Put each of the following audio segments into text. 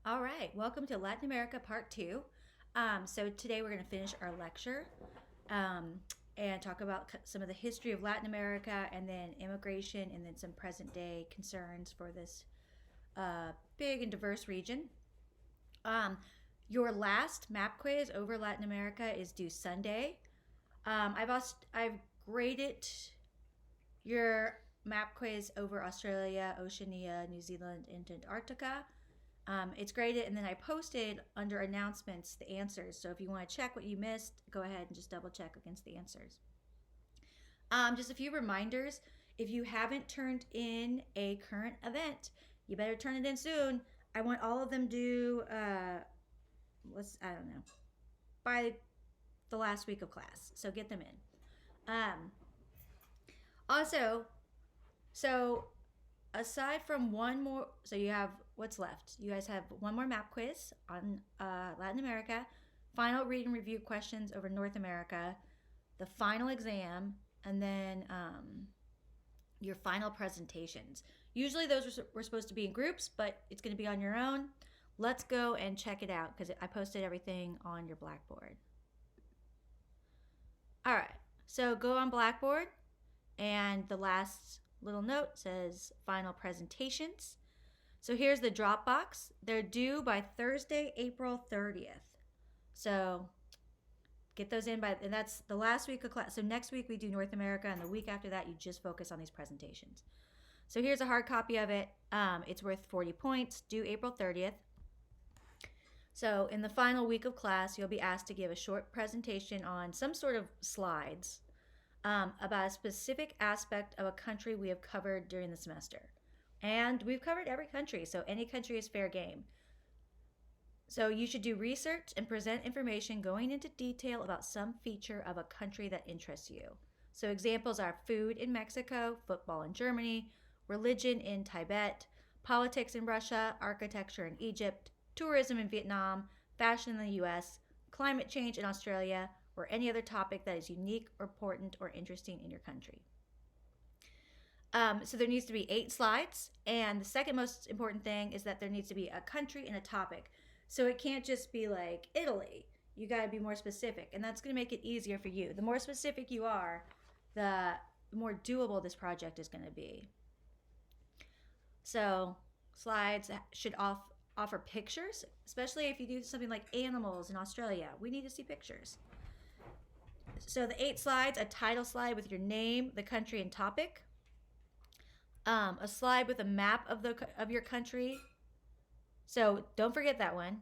All right, welcome to Latin America Part 2. So today we're going to finish our lecture um, and talk about some of the history of Latin America and then immigration and then some present day concerns for this big and diverse region. Um, your last map quiz over Latin America is due Sunday. I've graded your map quiz over Australia, Oceania, New Zealand, and Antarctica. It's graded, and then I posted under announcements the answers. So if you want to check what you missed, go ahead and just double check against the answers. Just a few reminders. If you haven't turned in a current event, you better turn it in soon. I want all of them due, I don't know, by the last week of class. So get them in. Also, so aside from one more, so you have what's left. You guys have one more map quiz on Latin America, final read and review questions over North America, the final exam, and then your final presentations. Usually those were supposed to be in groups, but it's going to be on your own. Let's go and check it out because I posted everything on your Blackboard. All right, so go on Blackboard, and the last little note says final presentations. So here's the Dropbox. They're due by Thursday, April 30th. So get those in by, and that's the last week of class. So next week we do North America, and the week after that you just focus on these presentations. So here's a hard copy of it. It's worth 40 points, due April 30th. So in the final week of class, you'll be asked to give a short presentation on some sort of slides about a specific aspect of a country we have covered during the semester. And we've covered every country, so any country is fair game. So you should do research and present information going into detail about some feature of a country that interests you. So examples are food in Mexico, football in Germany, religion in Tibet, politics in Russia, architecture in Egypt, tourism in Vietnam, fashion in the US, climate change in Australia, or any other topic that is unique, important, or interesting in your country. So there needs to be 8 slides, and the second most important thing is that there needs to be a country and a topic. So it can't just be like Italy. You got to be more specific, and that's going to make it easier for you. The more specific you are, the more doable this project is going to be. So slides should offer pictures, especially if you do something like animals in Australia. We need to see pictures. So the 8 slides, a title slide with your name, the country, and topic. A slide with a map of your country. So don't forget that one.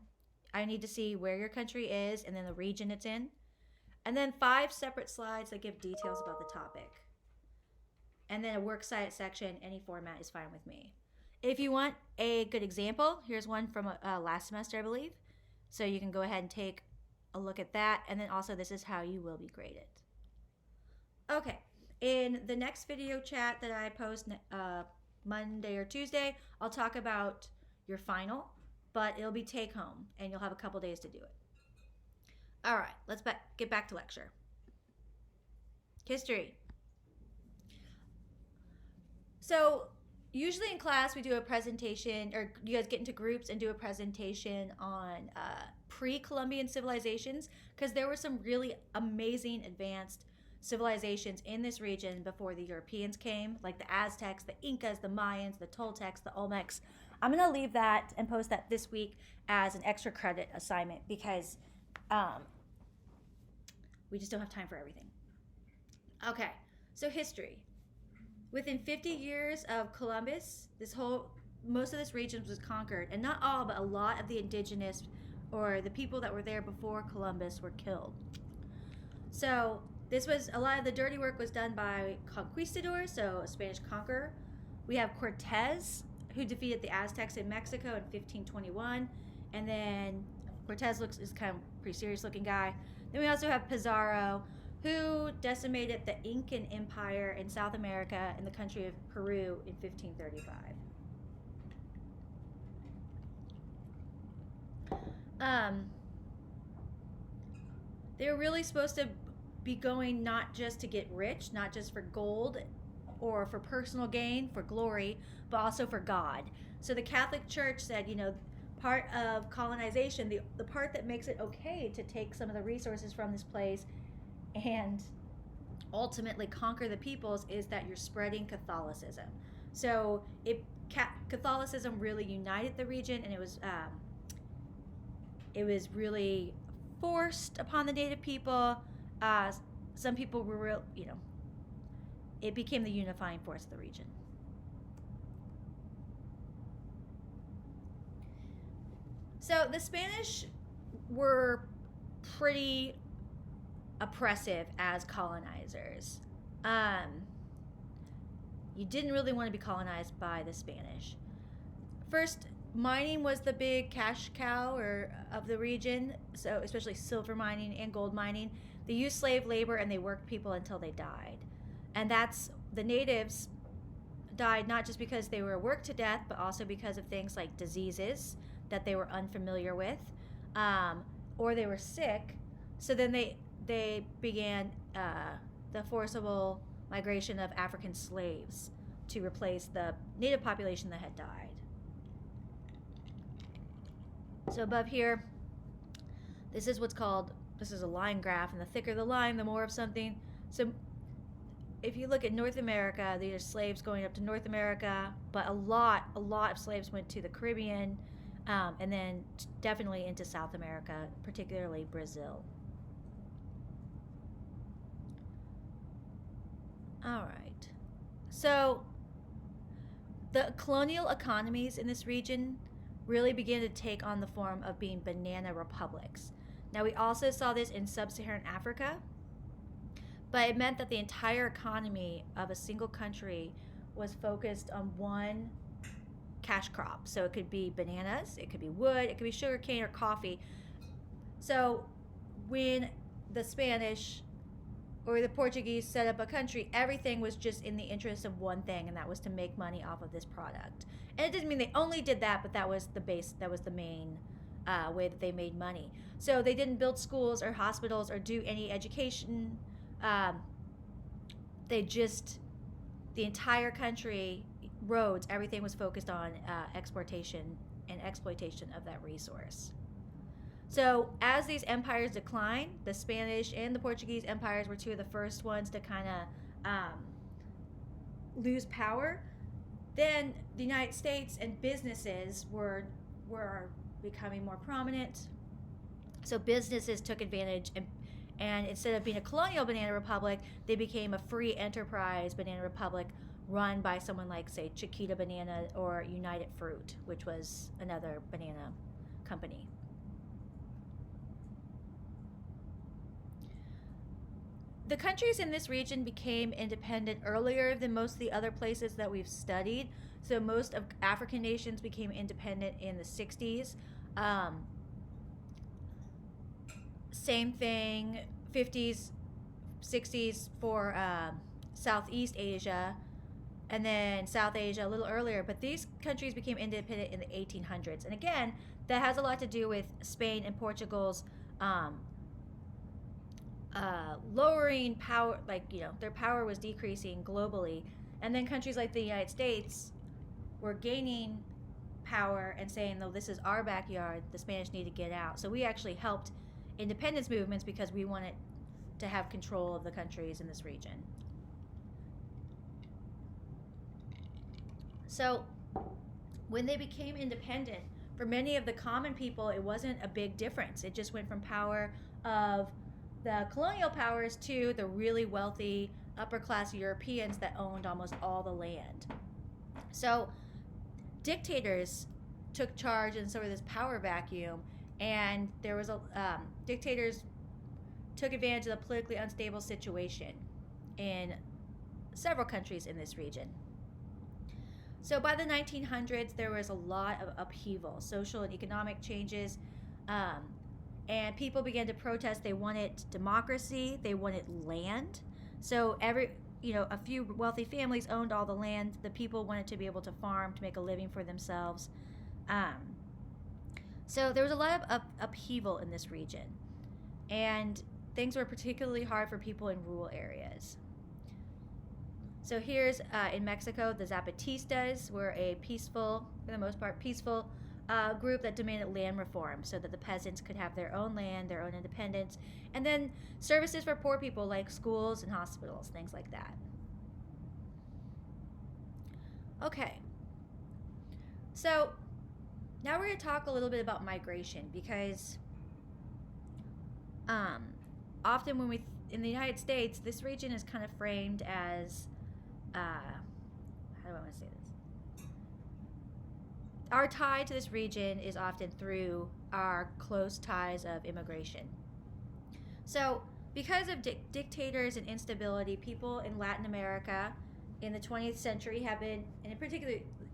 I need to see where your country is and then the region it's in. And then 5 separate slides that give details about the topic. And then a works cited section, any format is fine with me. If you want a good example, here's one from last semester, I believe. So you can go ahead and take a look at that. And then also this is how you will be graded. Okay. In the next video chat that I post Monday or Tuesday, I'll talk about your final, but it'll be take home, and you'll have a couple days to do it. All right, let's get back to lecture. History. So usually in class we do a presentation, or you guys get into groups and do a presentation on pre-Columbian civilizations, because there were some really amazing advanced civilizations in this region before the Europeans came, like the Aztecs, the Incas, the Mayans, the Toltecs, the Olmecs. I'm going to leave that and post that this week as an extra credit assignment because we just don't have time for everything. Okay, so history. Within 50 years of Columbus, most of this region was conquered, and not all, but a lot of the indigenous or the people that were there before Columbus were killed. So a lot of the dirty work was done by conquistadors, so a Spanish conqueror. We have Cortez, who defeated the Aztecs in Mexico in 1521, and then Cortez is kind of a pretty serious looking guy. Then we also have Pizarro, who decimated the Incan Empire in South America in the country of Peru in 1535. They were really supposed to be going not just to get rich, not just for gold or for personal gain, for glory, but also for God. So the Catholic Church said, part of colonization, the part that makes it okay to take some of the resources from this place and ultimately conquer the peoples, is that you're spreading Catholicism. So Catholicism really united the region, and it was really forced upon the native people. Some people were real, it became the unifying force of the region. So the Spanish were pretty oppressive as colonizers. You didn't really want to be colonized by the Spanish. First, mining was the big cash cow of the region, so especially silver mining and gold mining. They used slave labor and they worked people until they died. And the natives died not just because they were worked to death, but also because of things like diseases that they were unfamiliar with, or they were sick. So then they began the forcible migration of African slaves to replace the native population that had died. So above here, this is a line graph, and the thicker the line, the more of something. So if you look at North America, these are slaves going up to North America, but a lot of slaves went to the Caribbean, and then definitely into South America, particularly Brazil. All right. So the colonial economies in this region really began to take on the form of being banana republics. Now, we also saw this in sub-Saharan Africa, but it meant that the entire economy of a single country was focused on one cash crop. So it could be bananas, it could be wood, it could be sugarcane or coffee. So when the Spanish or the Portuguese set up a country, everything was just in the interest of one thing, and that was to make money off of this product. And it didn't mean they only did that, but that was the base, that was the main way that they made money. So they didn't build schools or hospitals or do any education. The entire country, roads, everything was focused on exportation and exploitation of that resource. So as these empires declined, the Spanish and the Portuguese empires were two of the first ones to kind of lose power. Then the United States and businesses were becoming more prominent. So businesses took advantage, and instead of being a colonial banana republic, they became a free enterprise banana republic run by someone like, say, Chiquita Banana or United Fruit, which was another banana company. The countries in this region became independent earlier than most of the other places that we've studied. So most of African nations became independent in the 60s. Same thing, 50s, 60s for Southeast Asia, and then South Asia a little earlier. But these countries became independent in the 1800s. And again, that has a lot to do with Spain and Portugal's lowering power, their power was decreasing globally. And then countries like the United States were gaining power and saying, no, this is our backyard, the Spanish need to get out. So we actually helped independence movements because we wanted to have control of the countries in this region. So when they became independent, for many of the common people, it wasn't a big difference. It just went from power of the colonial powers to the really wealthy upper class Europeans that owned almost all the land. So dictators took charge in sort of this power vacuum, and there was dictators took advantage of the politically unstable situation in several countries in this region. So by the 1900s, there was a lot of upheaval, social and economic changes, and people began to protest. They wanted democracy, they wanted land. So a few wealthy families owned all the land. The people wanted to be able to farm, to make a living for themselves. So there was a lot of upheaval in this region, and things were particularly hard for people in rural areas. So here's in Mexico, the Zapatistas were a peaceful, for the most part, peaceful group that demanded land reform so that the peasants could have their own land, their own independence, and then services for poor people like schools and hospitals, things like that. Okay, so now we're going to talk a little bit about migration because um, often when in the United States, this region is kind of framed as how do I want to say this? Our tie to this region is often through our close ties of immigration. So, because of dictators and instability, people in Latin America in the 20th century have been, and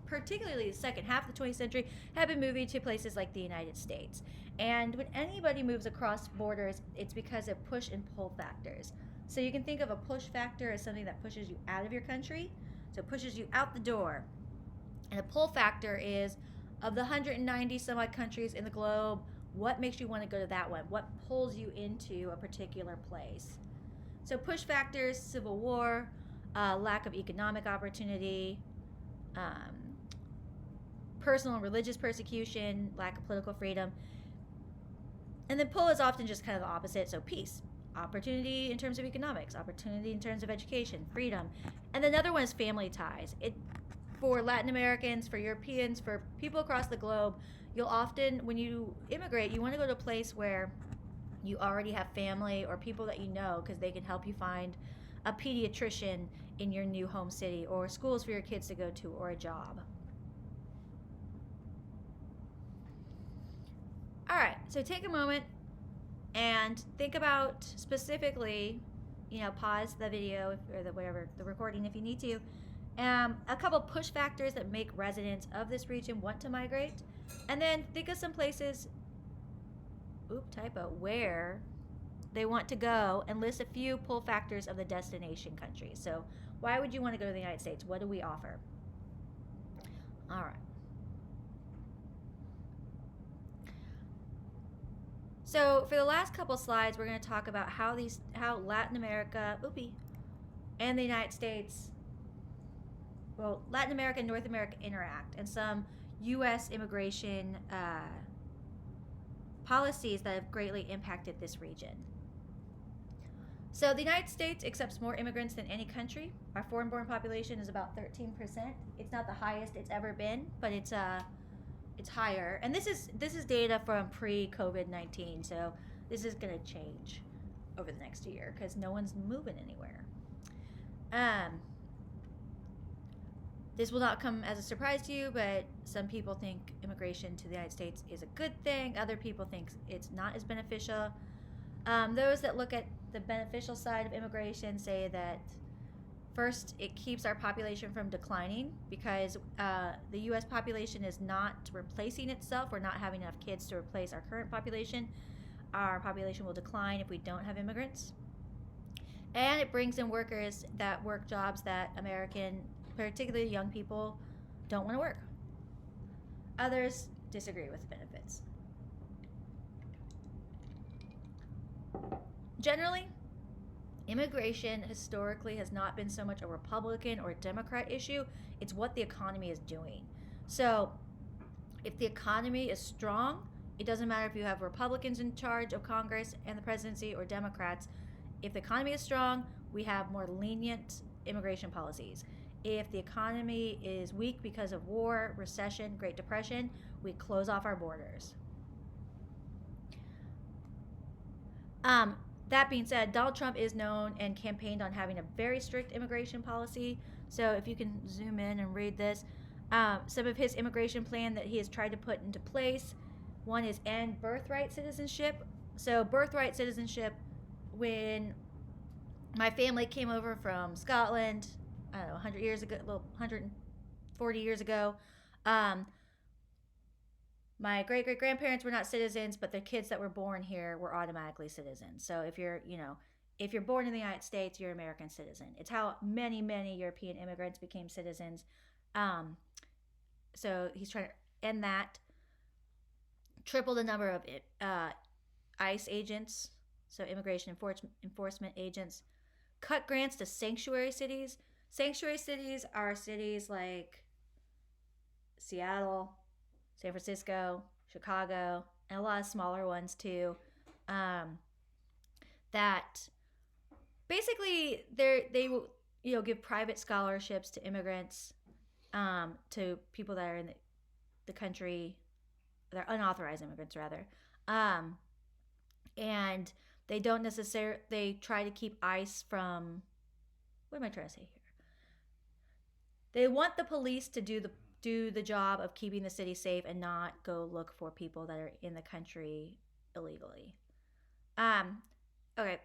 particularly the second half of the 20th century, have been moving to places like the United States. And when anybody moves across borders, it's because of push and pull factors. So you can think of a push factor as something that pushes you out of your country, so it pushes you out the door. And a pull factor is, of the 190 some odd countries in the globe, what makes you want to go to that one? What pulls you into a particular place? So push factors: civil war, lack of economic opportunity, personal and religious persecution, lack of political freedom. And then pull is often just kind of the opposite. So peace, opportunity in terms of economics, opportunity in terms of education, freedom. And another one is family ties. For Latin Americans, for Europeans, for people across the globe, you'll often, when you immigrate, you want to go to a place where you already have family or people that you know, because they can help you find a pediatrician in your new home city, or schools for your kids to go to, or a job. All right, so take a moment and think about specifically, pause the video or the recording if you need to. A couple push factors that make residents of this region want to migrate, and then think of some places, where they want to go, and list a few pull factors of the destination countries. So why would you want to go to the United States? What do we offer? All right. So for the last couple slides, we're going to talk about how Latin America, and the United States, Latin America and North America interact, and some U.S. immigration policies that have greatly impacted this region. So the United States accepts more immigrants than any country. Our foreign-born population is about 13%. It's not the highest it's ever been, but it's higher. And this is data from pre-COVID-19, so this is going to change over the next year because no one's moving anywhere. This will not come as a surprise to you, but some people think immigration to the United States is a good thing. Other people think it's not as beneficial. Those that look at the beneficial side of immigration say that, first, it keeps our population from declining because the U.S. population is not replacing itself. We're not having enough kids to replace our current population. Our population will decline if we don't have immigrants. And it brings in workers that work jobs that American, particularly young people, don't want to work. Others disagree with the benefits. Generally, immigration historically has not been so much a Republican or a Democrat issue. It's what the economy is doing. So if the economy is strong, it doesn't matter if you have Republicans in charge of Congress and the presidency or Democrats. If the economy is strong, we have more lenient immigration policies. If the economy is weak because of war, recession, Great Depression, we close off our borders. That being said, Donald Trump is known and campaigned on having a very strict immigration policy. So if you can zoom in and read this, some of his immigration plan that he has tried to put into place. One is end birthright citizenship. So birthright citizenship, when my family came over from Scotland, I don't know, 100 years ago, 140 years ago, my great-great-grandparents were not citizens, but the kids that were born here were automatically citizens. So if you're born in the United States, you're an American citizen. It's how many European immigrants became citizens. So he's trying to end that. Triple the number of ICE agents, so immigration enforcement agents. Cut grants to sanctuary cities. Sanctuary cities are cities like Seattle, San Francisco, Chicago, and a lot of smaller ones too. That basically they will give private scholarships to immigrants, to people that are in the country, they're unauthorized immigrants rather, and they don't necessarily, they try to keep ICE from, what am I trying to say here? They want the police to do the job of keeping the city safe and not go look for people that are in the country illegally. Okay,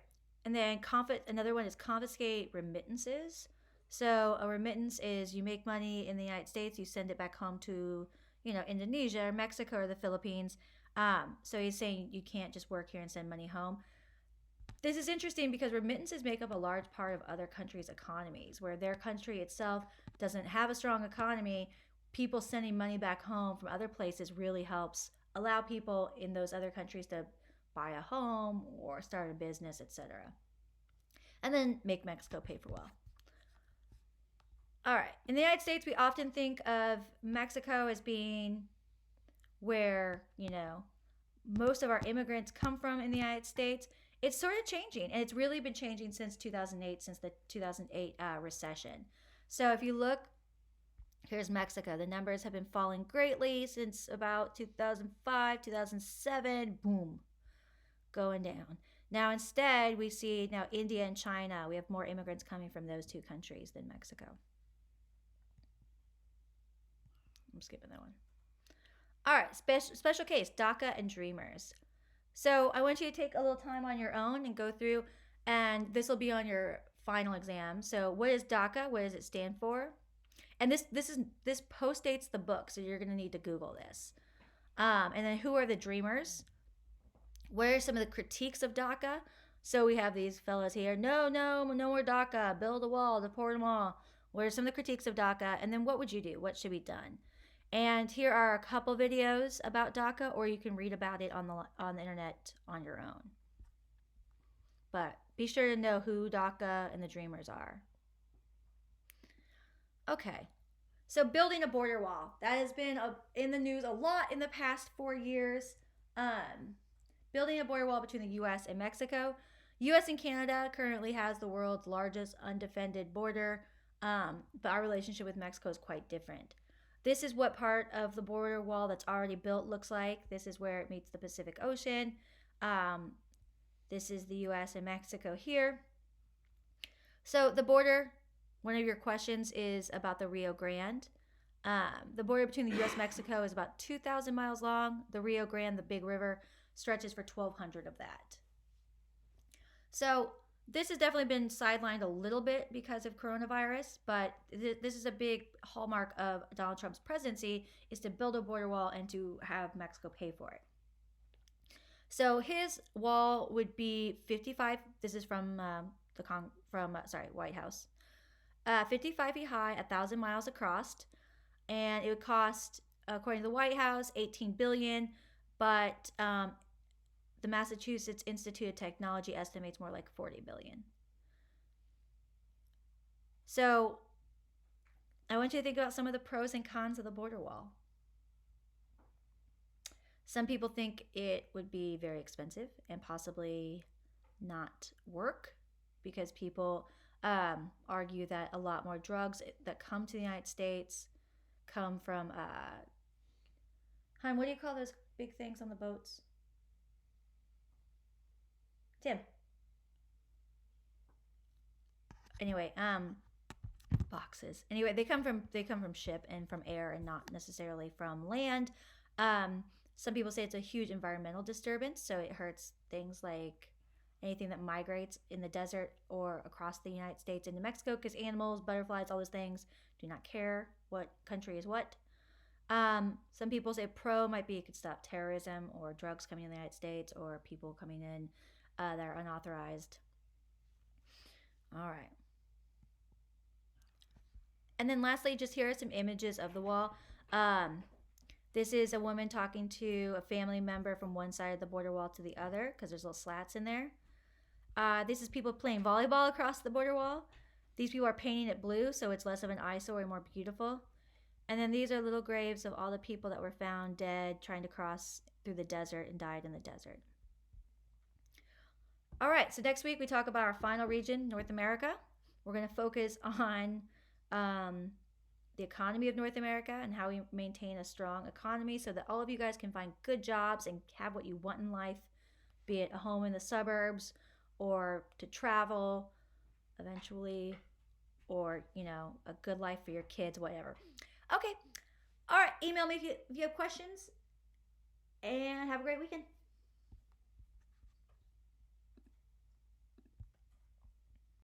and then another one is confiscate remittances. So a remittance is you make money in the United States, you send it back home to Indonesia or Mexico or the Philippines. So he's saying you can't just work here and send money home. This is interesting because remittances make up a large part of other countries' economies, where their country itself doesn't have a strong economy. People sending money back home from other places really helps allow people in those other countries to buy a home or start a business, etc. And then make Mexico pay for well. All right. In the United States, we often think of Mexico as being where, most of our immigrants come from in the United States. It's sort of changing, and it's really been changing since 2008, since the 2008 recession. So if you look, here's Mexico. The numbers have been falling greatly since about 2005, 2007, boom, going down. Now instead, we see now India and China. We have more immigrants coming from those two countries than Mexico. I'm skipping that one. All right, special case, DACA and Dreamers. So I want you to take a little time on your own and go through, and this will be on your final exam. So what is DACA? What does it stand for? And this postdates the book, so you're going to need to Google this. And then who are the Dreamers? What are some of the critiques of DACA? So we have these fellas here. No more DACA. Build a wall, deport them all. What are some of the critiques of DACA? And then what would you do? What should be done? And here are a couple videos about DACA, or you can read about it on the internet on your own. But be sure to know who DACA and the Dreamers are. Okay, so building a border wall. That has been in the news a lot in the past 4 years. Building a border wall between the U.S. and Mexico. U.S. and Canada currently has the world's largest undefended border, but our relationship with Mexico is quite different. This is what part of the border wall that's already built looks like. This is where it meets the Pacific Ocean. This is the U.S. and Mexico here. So the border, one of your questions is about the Rio Grande. The border between the U.S. and Mexico is about 2,000 miles long. The Rio Grande, the big river, stretches for 1,200 of that. So this has definitely been sidelined a little bit because of coronavirus, but this is a big hallmark of Donald Trump's presidency, is to build a border wall and to have Mexico pay for it. So his wall would be 55. This is from White House. 55 feet high, 1,000 miles across, and it would cost, according to the White House, $18 billion. But the Massachusetts Institute of Technology estimates more like $40 billion. So I want you to think about some of the pros and cons of the border wall. Some people think it would be very expensive and possibly not work because people argue that a lot more drugs that come to the United States come from, what do you call those big things on the boats? Tim. Anyway, boxes. Anyway, they come from ship and from air and not necessarily from land. Some people say it's a huge environmental disturbance, so it hurts things like anything that migrates in the desert or across the United States into Mexico, because animals, butterflies, all those things do not care what country is what. Some people say pro might be it could stop terrorism or drugs coming in the United States or people coming in that are unauthorized. All right. And then lastly, just here are some images of the wall. This is a woman talking to a family member from one side of the border wall to the other because there's little slats in there. This is people playing volleyball across the border wall. These people are painting it blue, so it's less of an eyesore and more beautiful. And then these are little graves of all the people that were found dead trying to cross through the desert and died in the desert. All right, so next week we talk about our final region, North America. We're going to focus on the economy of North America and how we maintain a strong economy so that all of you guys can find good jobs and have what you want in life, be it a home in the suburbs or to travel eventually, or, you know, a good life for your kids, whatever. Okay. All right. Email me if you have questions, and have a great weekend.